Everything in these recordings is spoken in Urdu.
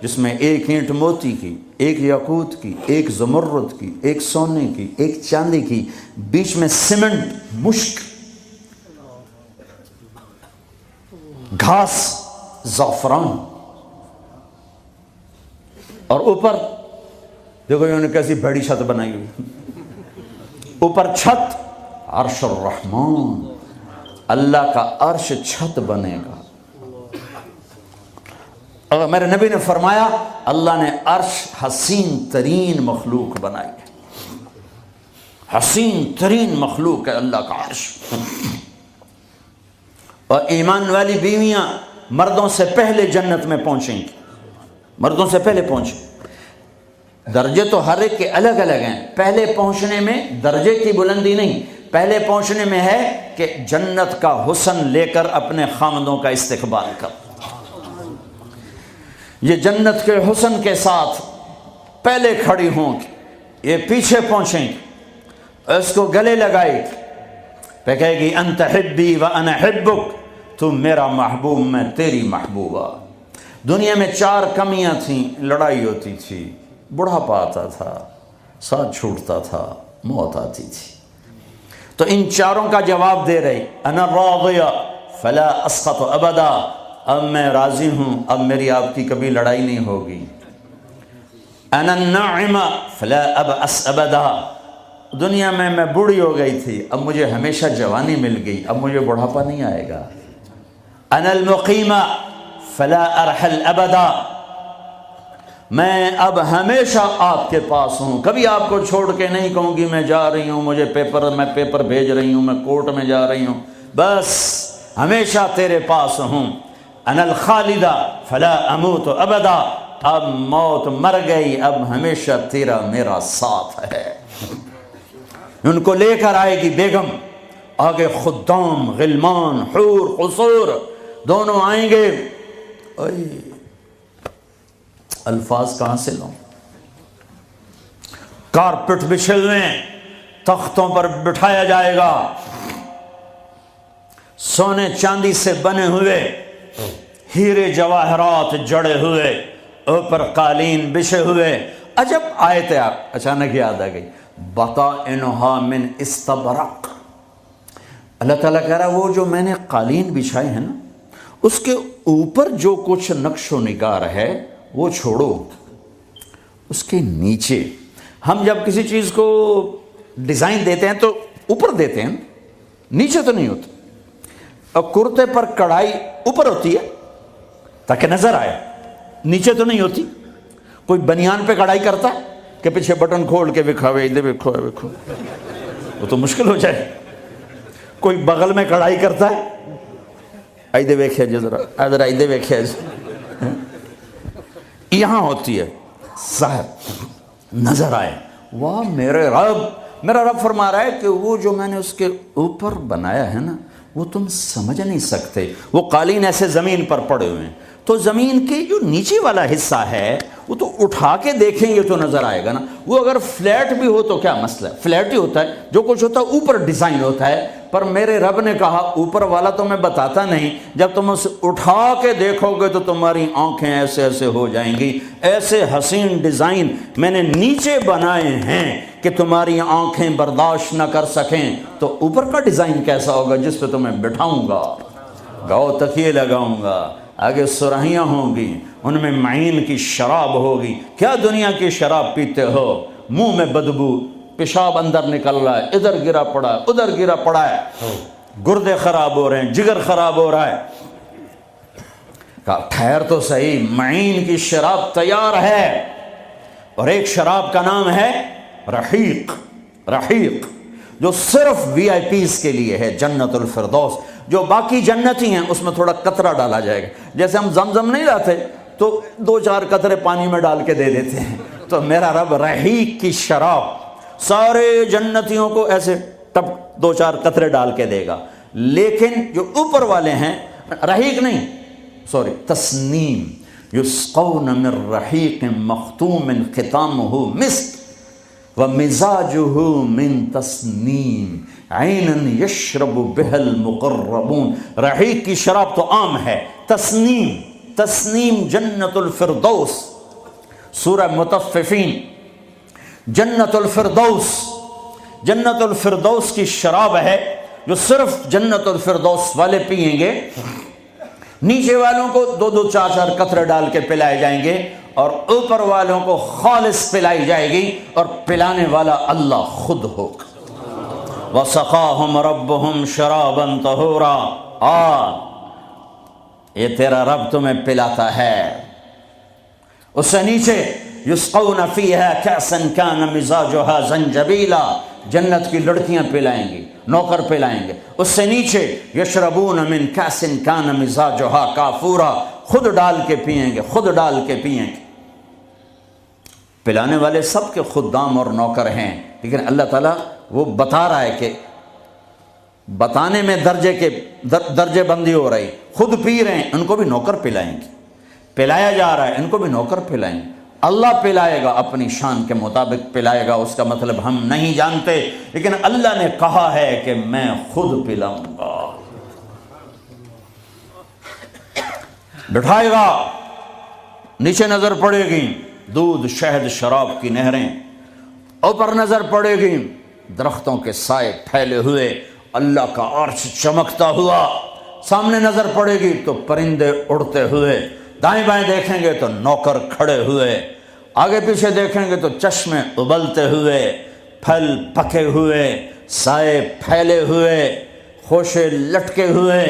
جس میں ایک اینٹ موتی کی، ایک یاقوت کی، ایک زمرد کی، ایک سونے کی، ایک چاندی کی، بیچ میں سیمنٹ، مشک، گھاس، زعفران، اور اوپر دیکھو انہوں نے کیسی بڑی چھت بنائی ہوئی، اوپر چھت عرش الرحمن، اللہ کا عرش چھت بنے گا۔ اور میرے نبی نے فرمایا اللہ نے عرش حسین ترین مخلوق بنائی ہے، حسین ترین مخلوق ہے اللہ کا عرش۔ اور ایمان والی بیویاں مردوں سے پہلے جنت میں پہنچیں گی، مردوں سے پہلے پہنچیں۔ درجے تو ہر ایک کے الگ الگ ہیں، پہلے پہنچنے میں درجے کی بلندی نہیں، پہلے پہنچنے میں ہے کہ جنت کا حسن لے کر اپنے خامدوں کا استقبال کر۔ یہ جنت کے حسن کے ساتھ پہلے کھڑی ہوں گی، یہ پیچھے پہنچیں گی، اس کو گلے لگائے گی، پہ کہے گی انت حبی و انا حبک، تو میرا محبوب میں تیری محبوبہ۔ دنیا میں 4 کمیاں تھیں، لڑائی ہوتی تھی، بڑھاپا آتا تھا، ساتھ چھوٹتا تھا، موت آتی تھی، تو ان 4 کا جواب دے رہی، انا راضیہ فلا اسخط ابدا، اب میں راضی ہوں، اب میری آپ کی کبھی لڑائی نہیں ہوگی۔ انا الناعمہ فلا ابأس ابدا، دنیا میں بوڑھی ہو گئی تھی، اب مجھے ہمیشہ جوانی مل گئی، اب مجھے بڑھاپا نہیں آئے گا۔ انا المقیمہ فلا ارحل ابدا، میں اب ہمیشہ آپ کے پاس ہوں، کبھی آپ کو چھوڑ کے نہیں کہوں گی میں جا رہی ہوں، مجھے میں پیپر بھیج رہی ہوں، میں کورٹ میں جا رہی ہوں، بس ہمیشہ تیرے پاس ہوں۔ انا الخالدہ فلا اموت ابدا، اب موت مر گئی، اب ہمیشہ تیرا میرا ساتھ ہے۔ ان کو لے کر آئے گی بیگم، آگے خدام، غلمان، حور، قصور دونوں آئیں گے۔ الفاظ کہاں سے لوں؟ کارپٹ بچھے ہوئے ہیں، تختوں پر بٹھایا جائے گا، سونے چاندی سے بنے ہوئے، ہیرے جواہرات جڑے ہوئے، اوپر قالین بچھے ہوئے۔ عجب آیت ہے، اچانک یاد آ گئی، بطائنہا من استبرق۔ اللہ تعالیٰ کہہ رہا ہے وہ جو میں نے قالین بچھائے ہیں نا، اس کے اوپر جو کچھ نقش و نگار ہے وہ چھوڑو، اس کے نیچے ہم جب کسی چیز کو ڈیزائن دیتے ہیں تو اوپر دیتے ہیں، نیچے تو نہیں ہوتا۔ اور کرتے پر کڑھائی اوپر ہوتی ہے تاکہ نظر آئے، نیچے تو نہیں ہوتی۔ کوئی بنیان پہ کڑھائی کرتا ہے کہ پیچھے بٹن کھول کے دکھاوے، ادھر دیکھو، وہ تو مشکل ہو جائے۔ کوئی بغل میں کڑھائی کرتا ہے، ادھر دیکھے جی ذرا، ادھر دیکھے جی، یہاں ہوتی ہے ظاہر، نظر آئے۔ واہ میرے رب، میرا رب فرما رہا ہے کہ وہ جو میں نے اس کے اوپر بنایا ہے نا، وہ تم سمجھ نہیں سکتے۔ وہ قالین ایسے زمین پر پڑے ہوئے ہیں، تو زمین کے جو نیچے والا حصہ ہے وہ تو اٹھا کے دیکھیں گے تو نظر آئے گا نا۔ وہ اگر فلیٹ بھی ہو تو کیا مسئلہ ہے، فلیٹ ہی ہوتا ہے، جو کچھ ہوتا ہے اوپر ڈیزائن ہوتا ہے۔ پر میرے رب نے کہا اوپر والا تو میں بتاتا نہیں، جب تم اسے اٹھا کے دیکھو گے تو تمہاری آنکھیں ایسے ایسے ہو جائیں گی۔ ایسے حسین ڈیزائن میں نے نیچے بنائے ہیں کہ تمہاری آنکھیں برداشت نہ کر سکیں، تو اوپر کا ڈیزائن کیسا ہوگا جس پہ تمہیں بٹھاؤں گا، گاؤ تکیے لگاؤں گا، آگے سرہیاں ہوں گی، ان میں معین کی شراب ہوگی۔ کیا دنیا کی شراب پیتے ہو، منہ میں بدبو، پیشاب اندر نکل رہا ہے، ادھر گرا پڑا ہے، ادھر گرا پڑا ہے، گردے خراب ہو رہے ہیں، جگر خراب ہو رہا ہے۔ کہا ٹھہر تو صحیح، معین کی شراب تیار ہے، اور ایک شراب کا نام ہے رحیق، رحیق، جو صرف وی آئی پیز کے لیے ہے، جنت الفردوس۔ جو باقی جنتی ہیں اس میں تھوڑا قطرہ ڈالا جائے گا، جیسے ہم زمزم نہیں لاتے تو 2-4 قطرے پانی میں ڈال کے دے دیتے ہیں، تو میرا رب رحیق کی شراب سارے جنتیوں کو ایسے ٹپ 2-4 قطرے ڈال کے دے گا۔ لیکن جو اوپر والے ہیں، رحیق نہیں، سوری، تسنیم، یسقون من رحیق مختوم ختامہ مسک ومزاجہ من تسنیم عیناً یشرب بها المقربون۔ رحیق کی شراب تو عام ہے، تسنیم، تسنیم جنت الفردوس، سورہ مطففین، جنت الفردوس، جنت الفردوس کی شراب ہے جو صرف جنت الفردوس والے پئیں گے، نیچے والوں کو 2-2 4-4 قطرے ڈال کے پلائے جائیں گے، اور اوپر والوں کو خالص پلائی جائے گی، اور پلانے والا اللہ خود ہوگا۔ وَسَقَاهُمْ رَبُّهُمْ شَرَابًا طَهُورًا، یہ تیرا رب تمہیں پلاتا ہے۔ اس سے نیچے یسقون فیہا کأسا کان مزاجہا زنجبیلا، جنت کی لڑکیاں پلائیں گی، نوکر پلائیں گے۔ اس سے نیچے یشربون من کأس کان مزاجہا کافورا، خود ڈال کے پئیں گے، خود ڈال کے پئیں گے۔ پلانے والے سب کے خدام اور نوکر ہیں، لیکن اللہ تعالیٰ وہ بتا رہا ہے کہ بتانے میں درجے بندی ہو رہی، خود پی رہے ہیں، ان کو بھی نوکر پلائیں گے، پلایا جا رہا ہے، ان کو بھی نوکر پلائیں گے۔ اللہ پلائے گا، اپنی شان کے مطابق پلائے گا، اس کا مطلب ہم نہیں جانتے، لیکن اللہ نے کہا ہے کہ میں خود پلاؤں گا۔ بٹھائے گا، نیچے نظر پڑے گی دودھ شہد شراب کی نہریں، اوپر نظر پڑے گی درختوں کے سائے پھیلے ہوئے، اللہ کا عرش چمکتا ہوا، سامنے نظر پڑے گی تو پرندے اڑتے ہوئے، دائیں بائیں دیکھیں گے تو نوکر کھڑے ہوئے، آگے پیچھے دیکھیں گے تو چشمے ابلتے ہوئے، پھل پکے ہوئے، سائے پھیلے ہوئے، خوشے لٹکے ہوئے،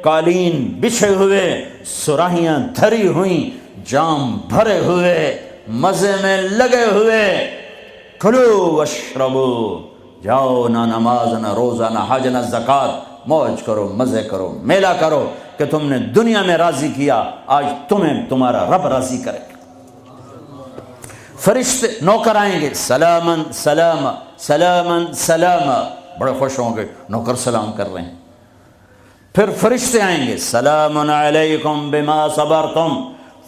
قالین بچھے ہوئے، سراہیاں دھری ہوئیں، جام بھرے ہوئے، مزے میں لگے ہوئے۔ کھلو واشربو، جاؤ، نہ نماز نہ روزہ نہ حج نہ زکوٰۃ، موج کرو، مزے کرو، میلہ کرو، کہ تم نے دنیا میں راضی کیا، آج تمہیں تمہارا رب راضی کرے گا۔ فرشتے نوکر آئیں گے، سلامن سلام سلامن سلام، بڑے خوش ہوں گے، نوکر سلام کر رہے ہیں۔ پھر فرشتے آئیں گے، سلام علیکم بما صبرتم،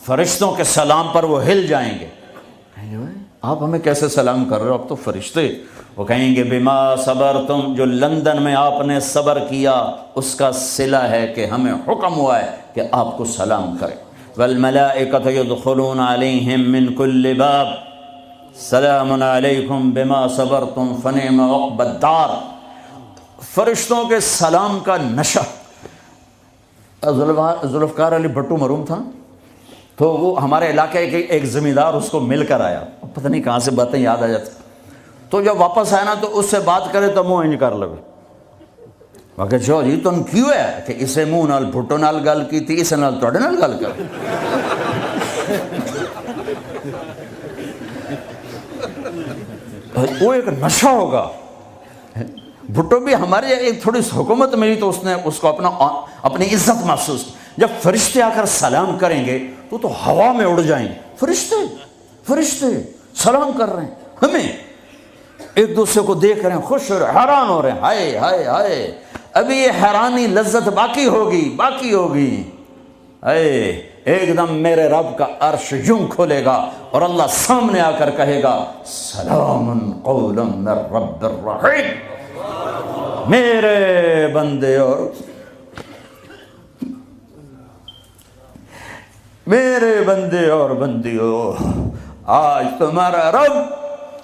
فرشتوں کے سلام پر وہ ہل جائیں گے، آپ ہمیں کیسے سلام کر رہے ہو، اب تو فرشتے۔ وہ کہیں گے بما صبرتم، جو لندن میں آپ نے صبر کیا اس کا صلہ ہے کہ ہمیں حکم ہوا ہے کہ آپ کو سلام کریں۔ والملائکۃ یدخلون علیہم من کل باب سلام علیکم بما صبرتم فنعم عقبی الدار۔ فرشتوں کے سلام کا نشہ، ذوالفقار علی بھٹو مرحوم تھا، تو وہ ہمارے علاقے کے ایک زمیندار اس کو مل کر آیا، پتہ نہیں کہاں سے باتیں یاد آ جاتی، تو جب واپس آیا نا تو اس سے بات کرے تو منہ انج کر لگے، میں جو جی تم کیوں ہے کہ اسے منہ نال بھٹو نال گل کی تھی، اسے نال توڑے نال گل کر۔ وہ ایک نشہ ہوگا، بھٹو بھی ہمارے ایک تھوڑی سی حکومت ملی تو اس نے اس کو اپنی عزت محسوس کی۔ جب فرشتے آ کر سلام کریں گے تو ہوا میں اڑ جائیں گے، فرشتے سلام کر رہے ہیں، ہمیں ایک دوسرے کو دیکھ رہے ہیں، خوش ہو رہے ہیں، حیران ہو رہے ہیں، ہائے ہائے ہائے، ابھی یہ حیرانی لذت باقی ہوگی، ہائے ایک دم میرے رب کا عرش یوں کھولے گا اور اللہ سامنے آ کر کہے گا سلام قولا من رب الرحیم، میرے بندے اور بندیوں، آج تمہارا رب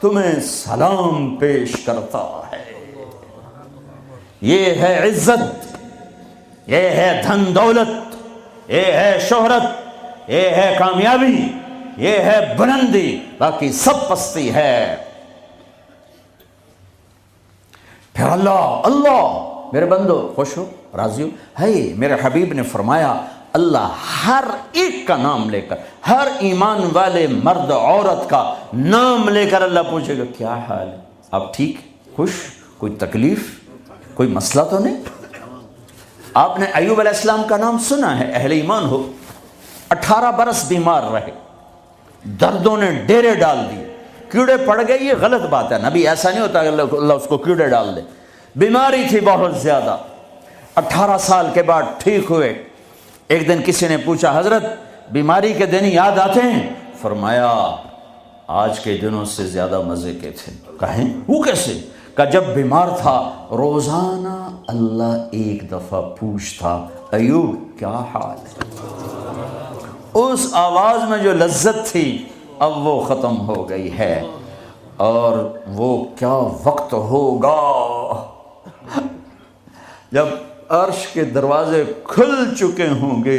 تمہیں سلام پیش کرتا ہے۔ یہ ہے عزت، یہ ہے دھن دولت، یہ ہے شہرت، یہ ہے کامیابی، یہ ہے بلندی، باقی سب پستی ہے۔ پھر اللہ میرے بندو خوش ہو، راضی ہو، ہے میرے حبیب نے فرمایا اللہ ہر ایک کا نام لے کر، ہر ایمان والے مرد عورت کا نام لے کر اللہ پوچھے گا کیا حال ہے، آپ ٹھیک، خوش، کوئی تکلیف، کوئی مسئلہ تو نہیں؟ آپ نے ایوب علیہ السلام کا نام سنا ہے، اہل ایمان ہو، 18 برس بیمار رہے، دردوں نے ڈیرے ڈال دیے، کیڑے پڑ گئے، یہ غلط بات ہے، نبی ایسا نہیں ہوتا کہ اللہ اس کو کیڑے ڈال دے، بیماری تھی بہت زیادہ، 18 سال کے بعد ٹھیک ہوئے۔ ایک دن کسی نے پوچھا حضرت بیماری کے دن یاد آتے ہیں؟ فرمایا آج کے دنوں سے زیادہ مزے کے تھے۔ کہیں وہ کیسے؟ کہ جب بیمار تھا روزانہ اللہ ایک دفعہ پوچھتا ایوب کیا حال ہے، اس آواز میں جو لذت تھی اب وہ ختم ہو گئی ہے، اور وہ کیا وقت ہوگا جب عرش کے دروازے کھل چکے ہوں گے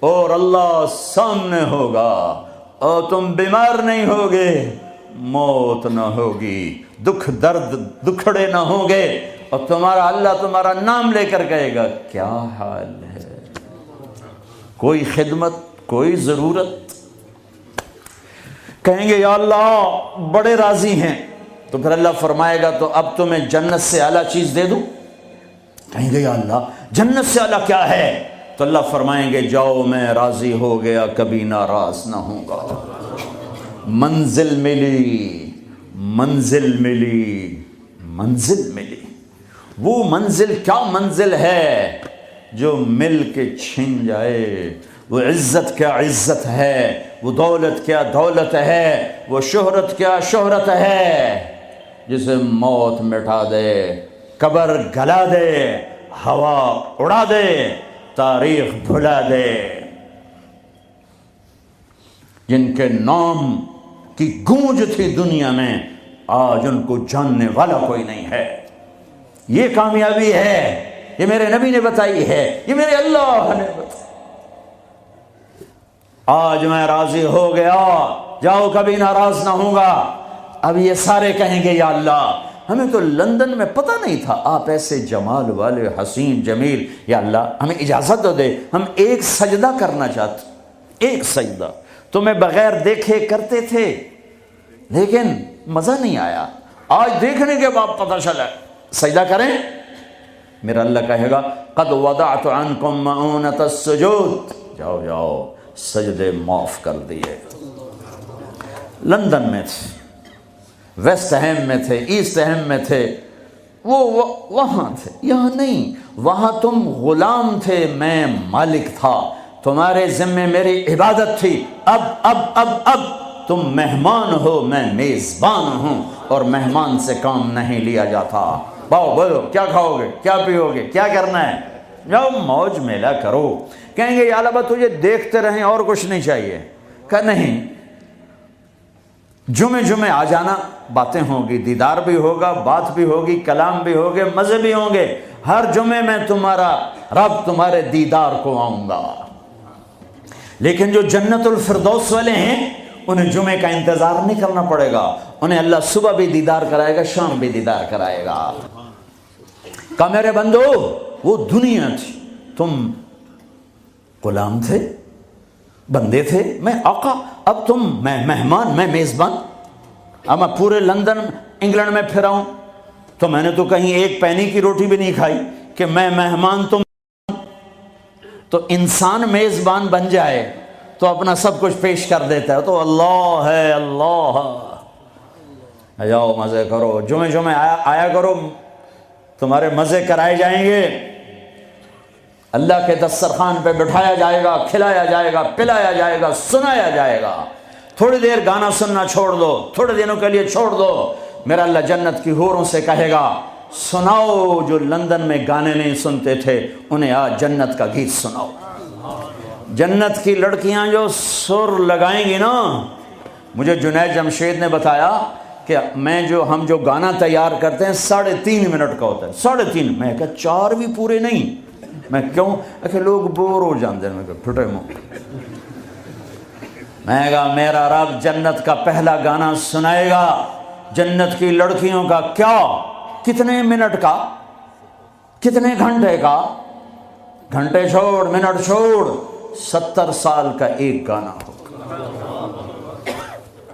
اور اللہ سامنے ہوگا، اور تم بیمار نہیں ہوگے، موت نہ ہوگی، دکھ درد دکھڑے نہ ہوں گے، اور تمہارا اللہ تمہارا نام لے کر کہے گا کیا حال ہے، کوئی خدمت، کوئی ضرورت؟ کہیں گے یا اللہ بڑے راضی ہیں، تو پھر اللہ فرمائے گا تو اب تمہیں جنت سے اعلیٰ چیز دے دوں؟ کہیں گے یا اللہ جنت سے اعلیٰ کیا ہے؟ تو اللہ فرمائیں گے جاؤ میں راضی ہو گیا، کبھی ناراض نہ ہوں گا۔ منزل ملی، منزل ملی، منزل ملی۔ وہ منزل کیا منزل ہے جو مل کے چھن جائے، وہ عزت کیا عزت ہے، وہ دولت کیا دولت ہے، وہ شہرت کیا شہرت ہے، جسے موت مٹا دے، قبر گلا دے، ہوا اڑا دے، تاریخ بھلا دے۔ جن کے نام کی گونج تھی دنیا میں، آج ان کو جاننے والا کوئی نہیں ہے۔ یہ کامیابی ہے، یہ میرے نبی نے بتائی ہے، یہ میرے اللہ نے بتائی۔ آج میں راضی ہو گیا، جاؤ کبھی ناراض نہ ہوں گا۔ اب یہ سارے کہیں گے یا اللہ ہمیں تو لندن میں پتہ نہیں تھا آپ ایسے جمال والے، حسین جمیل، یا اللہ ہمیں اجازت تو دے، ہم ایک سجدہ کرنا چاہتے، ایک سجدہ تمہیں بغیر دیکھے کرتے تھے لیکن مزہ نہیں آیا، آج دیکھنے کے بعد پتہ چلا، سجدہ کریں؟ میرا اللہ کہے گا قد وضعت عنکم معونۃ السجود، جاؤ جاؤ سجدے معاف کر دیے۔ لندن میں تھے، ویسٹ ہیم میں تھے، ایسٹ ہیم میں تھے، وہ وہاں تھے، یہاں نہیں۔ وہاں تم غلام تھے، میں مالک تھا، تمہارے ذمے میری عبادت تھی۔ اب تم مہمان ہو، میں میزبان ہوں، اور مہمان سے کام نہیں لیا جاتا۔ باؤ بولو کیا کھاؤ گے، کیا پیو گے، کیا کرنا ہے، جاؤ موج میلہ کرو۔ کہیں گے یا اللہ تجھے دیکھتے رہیں اور کچھ نہیں چاہیے؟ کہ نہیں، جمعے آ جانا، باتیں ہوں گی، دیدار بھی ہوگا، بات بھی ہوگی، کلام بھی ہوگے، مزے بھی ہوں گے، ہر جمعے میں تمہارا رب تمہارے دیدار کو آؤں گا۔ لیکن جو جنت الفردوس والے ہیں انہیں جمعے کا انتظار نہیں کرنا پڑے گا، انہیں اللہ صبح بھی دیدار کرائے گا، شام بھی دیدار کرائے گا۔ کہا میرے بندو وہ دنیا تھی، تم غلام تھے، بندے تھے، میں آقا، اب تم میں مہمان، میں میزبان۔ اب میں پورے لندن انگلینڈ میں پھراؤں تو میں نے تو کہیں ایک پینی کی روٹی بھی نہیں کھائی کہ میں مہمان تم، تو انسان میزبان بن جائے تو اپنا سب کچھ پیش کر دیتا ہے، تو اللہ ہے، اللہ جاؤ مزے کرو، جمعے آیا کرو، تمہارے مزے کرائے جائیں گے، اللہ کے دسترخوان پہ بٹھایا جائے گا، کھلایا جائے گا، پلایا جائے گا، سنایا جائے گا۔ تھوڑی دیر گانا سننا چھوڑ دو، تھوڑے دنوں کے لیے چھوڑ دو، میرا اللہ جنت کی حوروں سے کہے گا سناؤ جو لندن میں گانے نہیں سنتے تھے انہیں آج جنت کا گیت سناؤ۔ جنت کی لڑکیاں جو سر لگائیں گی نا، مجھے جنید جمشید نے بتایا کہ ہم جو گانا تیار کرتے ہیں 3.5 منٹ کا ہوتا ہے، 3.5، میں کہا 4 بھی پورے نہیں، میں کیوں کہ لوگ بور ہو جاندے ہیں، میں کہا پھٹے منہ، میں کہا میرا رب جنت کا پہلا گانا سنائے گا، جنت کی لڑکیوں کا، کیا کتنے منٹ کا، کتنے گھنٹے کا، گھنٹے چھوڑ منٹ چھوڑ، 70 سال کا ایک گانا ہوگا،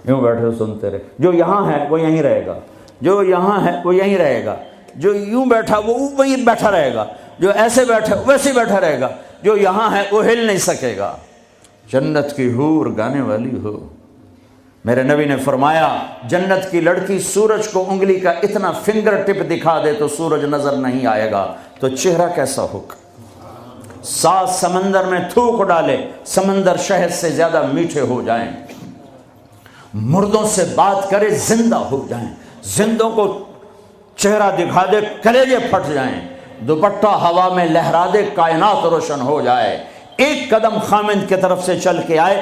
یوں بیٹھے سنتے رہے، جو یہاں ہے وہ یہیں رہے گا، جو یہاں ہے وہ یہیں رہے گا، جو یوں بیٹھا وہ وہیں بیٹھا رہے گا، جو ایسے بیٹھا ویسے بیٹھا رہے گا، جو یہاں ہے وہ ہل نہیں سکے گا۔ جنت کی حور گانے والی ہو۔ میرے نبی نے فرمایا جنت کی لڑکی سورج کو انگلی کا اتنا فنگر ٹپ دکھا دے تو سورج نظر نہیں آئے گا، تو چہرہ کیسا ہوگا؟ 7 سمندر میں تھوک ڈالے، سمندر شہد سے زیادہ میٹھے ہو جائیں، مردوں سے بات کرے زندہ ہو جائیں، زندوں کو چہرہ دکھا دے کلیجے پھٹ جائیں، دوپٹہ ہوا میں لہرا دے کائنات روشن ہو جائے، ایک قدم خامند کی طرف سے چل کے آئے